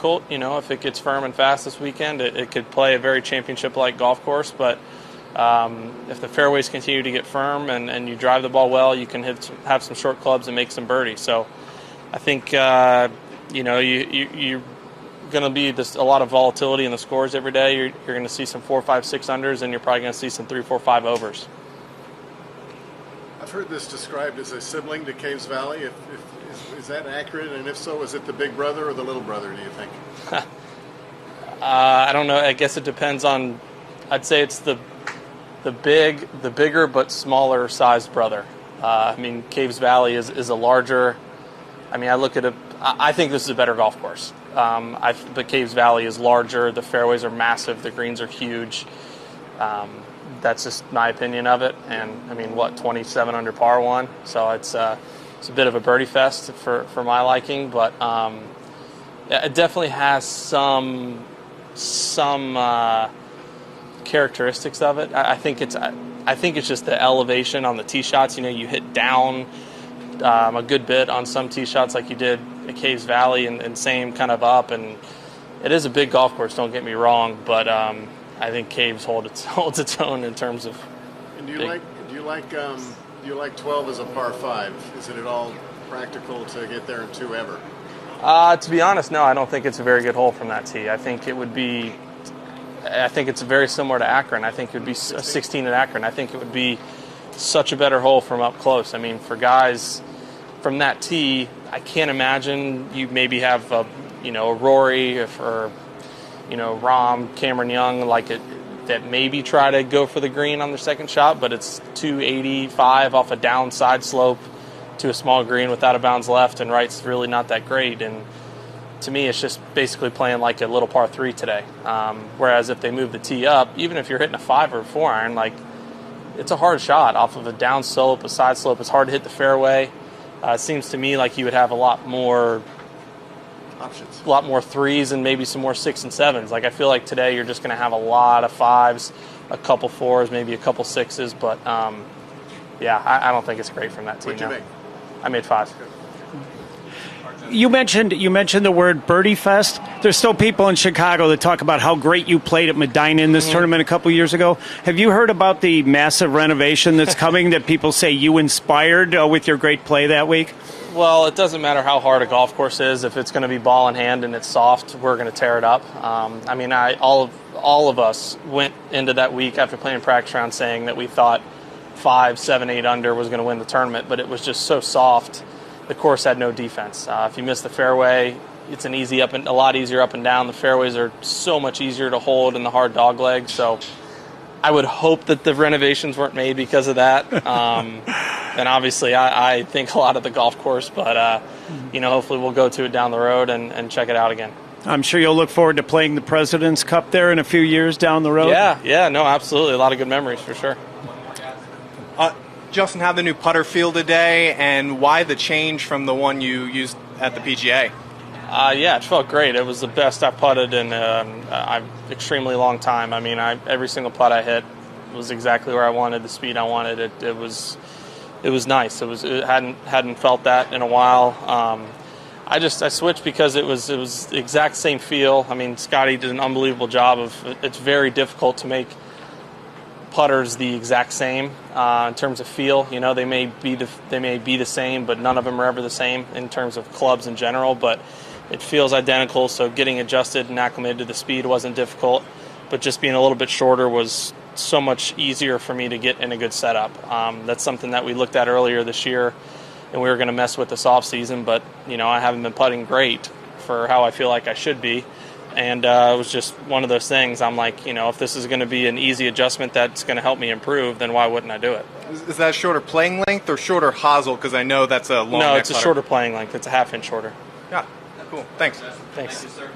difficult. If it gets firm and fast this weekend, it could play a very championship-like golf course. But if the fairways continue to get firm and you drive the ball well, you can have some short clubs and make some birdies. So I think you're going to be a lot of volatility in the scores every day. You're going to see some 4, 5, 6 unders, and you're probably going to see some 3, 4, 5 overs. I've heard this described as a sibling to Caves Valley. Is that accurate? And if so, is it the big brother or the little brother, do you think? I don't know. I guess it depends on. I'd say it's the bigger but smaller sized brother. Caves Valley is a larger. I look at it. I think this is a better golf course. But Caves Valley is larger. The fairways are massive. The greens are huge. That's just my opinion of it. And 27 under par one. So it's a bit of a birdie fest for my liking. But it definitely has some characteristics of it. I think it's just the elevation on the tee shots. You hit down a good bit on some tee shots like you did at Caves Valley, and same kind of up. And it is a big golf course, don't get me wrong, but I think Caves holds its own in terms of. And do you like 12 as a par 5? Is it at all practical to get there in 2 ever? To be honest, no. I don't think it's a very good hole from that tee. I think it's very similar to Akron. I think it would be a 16 at Akron. I think it would be such a better hole from up close. For guys from that tee, I can't imagine you maybe have a Rory or Rahm, Cameron Young that maybe try to go for the green on their second shot, but it's 285 off a downside slope to a small green without a bounds left, and right's really not that great. And to me, it's just basically playing like a little par 3 today. Whereas if they move the tee up, even if you're hitting a 5 or a 4 iron, it's a hard shot off of a down slope, a side slope. It's hard to hit the fairway. It seems to me like you would have a lot more options, a lot more 3s and maybe some more 6 and 7s. I feel like today you're just going to have a lot of 5s, a couple 4s, maybe a couple 6s. But I don't think it's great from that tee. What'd you make? I made 5. You mentioned the word birdie fest. There's still people in Chicago that talk about how great you played at Medina in this tournament a couple years ago. Have you heard about the massive renovation that's coming that people say you inspired with your great play that week? Well, it doesn't matter how hard a golf course is. If it's going to be ball in hand and it's soft, we're going to tear it up. All of us went into that week after playing practice round saying that we thought 5, 7, 8 under was going to win the tournament, but it was just so soft. The course had no defense. If you miss the fairway, it's a lot easier up and down. The fairways are so much easier to hold in the hard dog leg. So I would hope that the renovations weren't made because of that. And obviously, I think a lot of the golf course, but hopefully we'll go to it down the road and check it out again. I'm sure you'll look forward to playing the President's Cup there in a few years down the road. Yeah, no, absolutely. A lot of good memories for sure. Justin, how the new putter feel today, and why the change from the one you used at the PGA? It felt great. It was the best I've putted in an extremely long time. Every single putt I hit was exactly where I wanted, the speed I wanted. It was nice. It hadn't felt that in a while. I switched because it was the exact same feel. Scotty did an unbelievable job of. It's very difficult to make putters the exact same in terms of feel. They may be the same, but none of them are ever the same in terms of clubs in general. But it feels identical, so getting adjusted and acclimated to the speed wasn't difficult. But just being a little bit shorter was so much easier for me to get in a good setup. That's something that we looked at earlier this year, and we were going to mess with this off season. But I haven't been putting great for how I feel like I should be. And it was just one of those things. I'm like, if this is going to be an easy adjustment that's going to help me improve, then why wouldn't I do it? Is that shorter playing length or shorter hosel? Because I know that's a long. No, it's a shorter playing length. It's a half inch shorter. Yeah, cool. Thanks. Thanks. Thank you, sir.